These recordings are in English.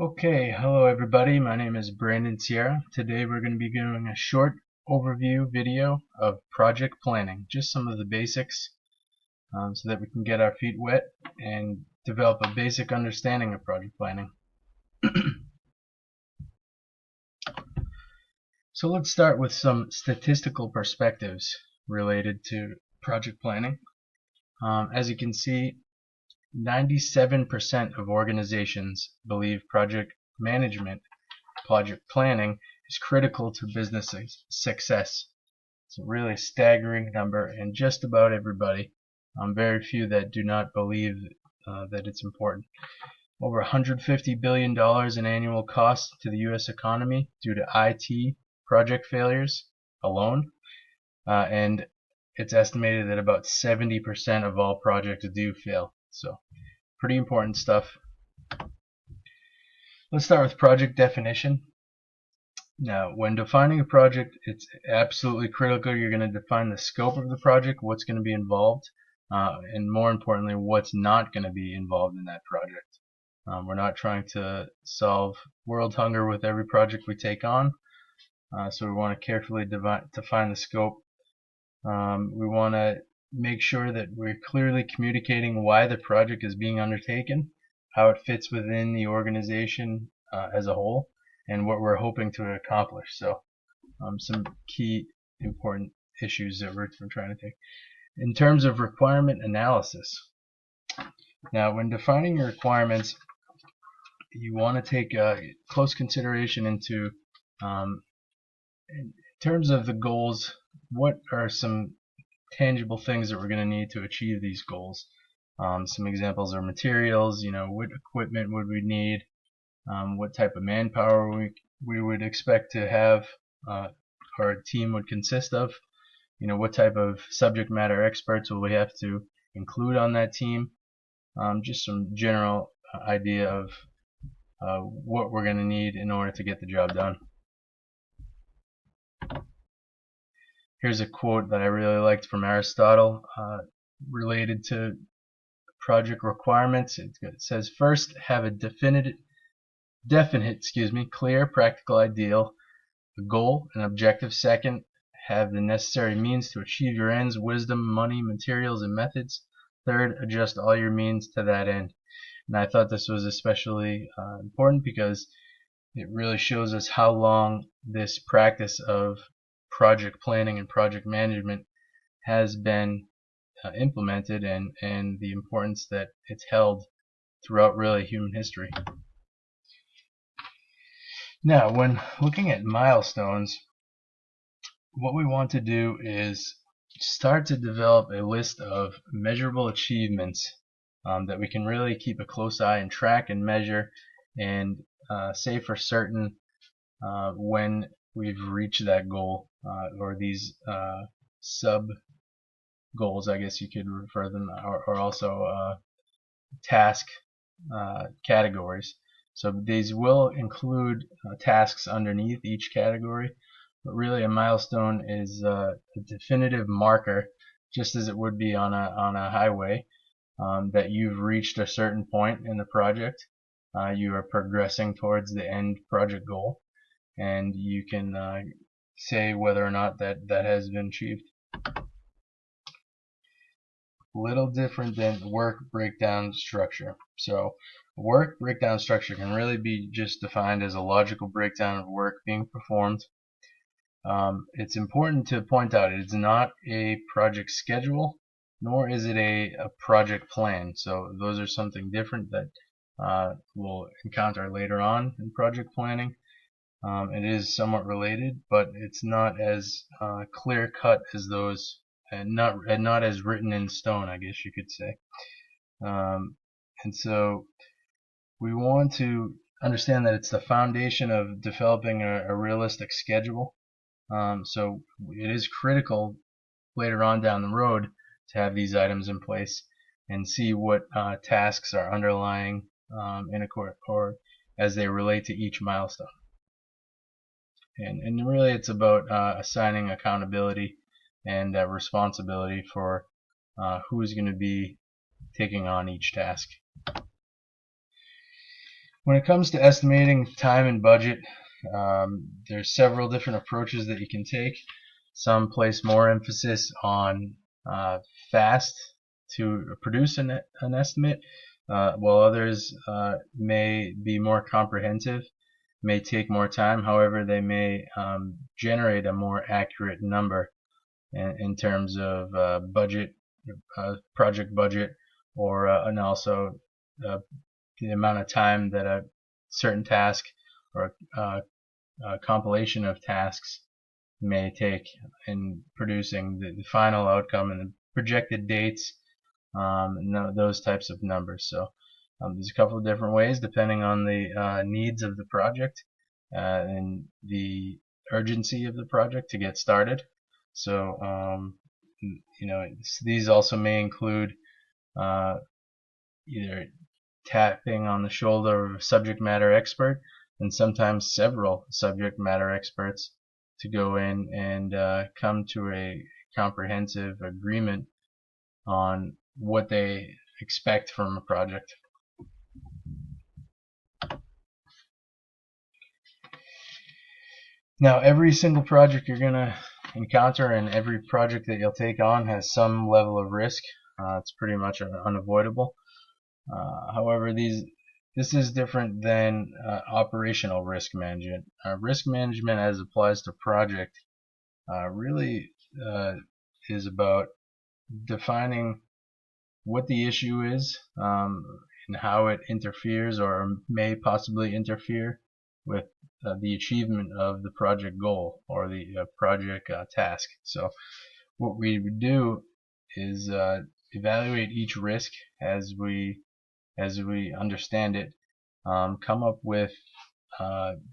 Okay, hello everybody. My name is Brandon Sierra. Today we're going to be doing a short overview video of project planning, just some of the basics, so that we can get our feet wet and develop a basic understanding of project planning. So let's start with some statistical perspectives related to project planning. As you can see, 97% of organizations believe project planning is critical to business success. It's a really staggering number, and just about everybody. Very few that do not believe that it's important. Over $150 billion in annual costs to the U.S. economy due to IT project failures alone, and it's estimated that about 70% of all projects do fail. So, pretty important stuff. Let's start with project definition. Now, when defining a project, it's absolutely critical you're going to define the scope of the project, what's going to be involved, and more importantly, what's not going to be involved in that project. We're not trying to solve world hunger with every project we take on, so we want to carefully define the scope. We want to make sure that we're clearly communicating why the project is being undertaken, how it fits within the organization as a whole, and what we're hoping to accomplish. So some key important issues that we're trying to take. In terms of requirement analysis, now when defining your requirements, you want to take close consideration into, in terms of the goals, what are some tangible things that we're going to need to achieve these goals. Some examples are materials, what equipment would we need, what type of manpower we would expect to have, our team would consist of, what type of subject matter experts will we have to include on that team. Just some general idea of what we're going to need in order to get the job done. Here's a quote that I really liked from Aristotle related to project requirements. It says, first, have a definite, clear, practical ideal, a goal, an objective. Second, have the necessary means to achieve your ends, wisdom, money, materials, and methods. Third, adjust all your means to that end. And I thought this was especially important because it really shows us how long this practice of project planning and project management has been implemented, and the importance that it's held throughout really human history. Now, when looking at milestones, what we want to do is start to develop a list of measurable achievements that we can really keep a close eye and track and measure, and say for certain when we've reached that goal, or these sub goals, I guess you could refer them, or also task categories. So these will include tasks underneath each category, but really a milestone is a definitive marker, just as it would be on a highway, that you've reached a certain point in the project. You are progressing towards the end project goal, and you can say whether or not that has been achieved. Little different than work breakdown structure. So work breakdown structure can really be just defined as a logical breakdown of work being performed. It's important to point out it's not a project schedule, nor is it a project plan. So those are something different that we'll encounter later on in project planning. It is somewhat related, but it's not as clear cut as those, and not as written in stone, I guess you could say. And so we want to understand that it's the foundation of developing a realistic schedule. So it is critical later on down the road to have these items in place and see what tasks are underlying in a or as they relate to each milestone. And really it's about assigning accountability and responsibility for who is going to be taking on each task. When it comes to estimating time and budget, there's several different approaches that you can take. Some place more emphasis on fast to produce an estimate, while others may be more comprehensive, may take more time. However, they may generate a more accurate number in terms of budget, project budget, or and also the amount of time that a certain task or a compilation of tasks may take in producing the final outcome and the projected dates, and those types of numbers. So there's a couple of different ways depending on the needs of the project and the urgency of the project to get started. So these also may include either tapping on the shoulder of a subject matter expert, and sometimes several subject matter experts, to go in and come to a comprehensive agreement on what they expect from a project. Now, every single project you're going to encounter and every project that you'll take on has some level of risk. It's pretty much unavoidable. However, this is different than operational risk management. Risk management, as applies to project, really is about defining what the issue is and how it interferes or may possibly interfere with the achievement of the project goal or the project task. So what we would do is evaluate each risk as we understand it, come up with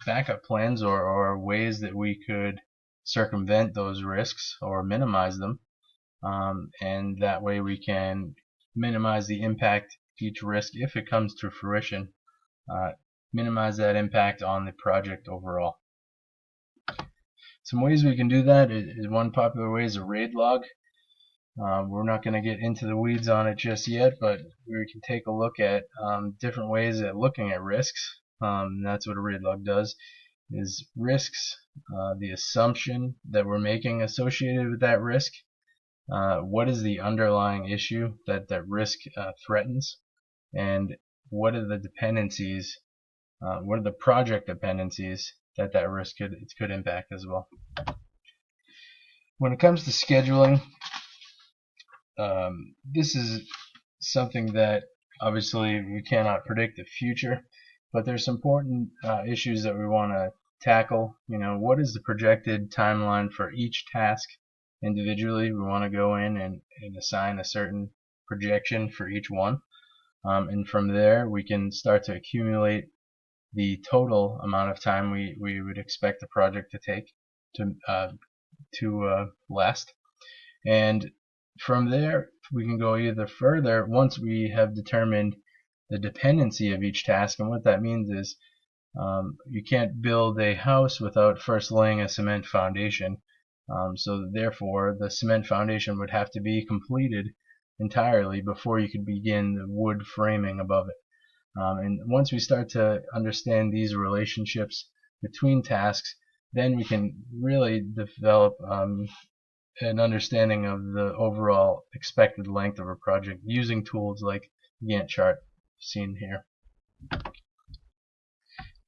backup plans or ways that we could circumvent those risks or minimize them, and that way we can minimize the impact each risk, if it comes to fruition, minimize that impact on the project overall. Some ways we can do that is one popular way is a RAID log. We're not going to get into the weeds on it just yet, but we can take a look at different ways at looking at risks. That's what a RAID log does, is risks, the assumption that we're making associated with that risk, what is the underlying issue that that risk threatens, and what are the dependencies, what are the project dependencies that that risk could impact as well. When it comes to scheduling, this is something that obviously we cannot predict the future, but there's important issues that we want to tackle. What is the projected timeline for each task individually? We want to go in and assign a certain projection for each one, and from there we can start to accumulate the total amount of time we would expect the project to take to last. And from there we can go either further once we have determined the dependency of each task. And what that means is you can't build a house without first laying a cement foundation, so therefore the cement foundation would have to be completed entirely before you could begin the wood framing above it. And once we start to understand these relationships between tasks, then we can really develop an understanding of the overall expected length of a project using tools like Gantt chart seen here.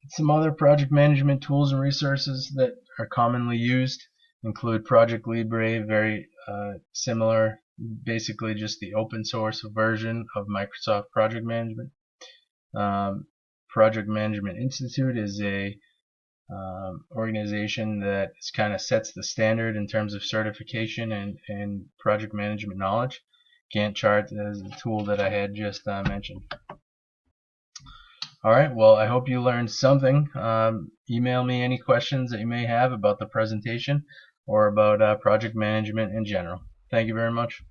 Some other project management tools and resources that are commonly used include Project Libre, very similar, basically just the open source version of Microsoft Project Management. Project Management Institute is a organization that kind of sets the standard in terms of certification and project management knowledge. Gantt chart is a tool that I had just mentioned. Alright, well, I hope you learned something. Email me any questions that you may have about the presentation or about project management in general. Thank you very much.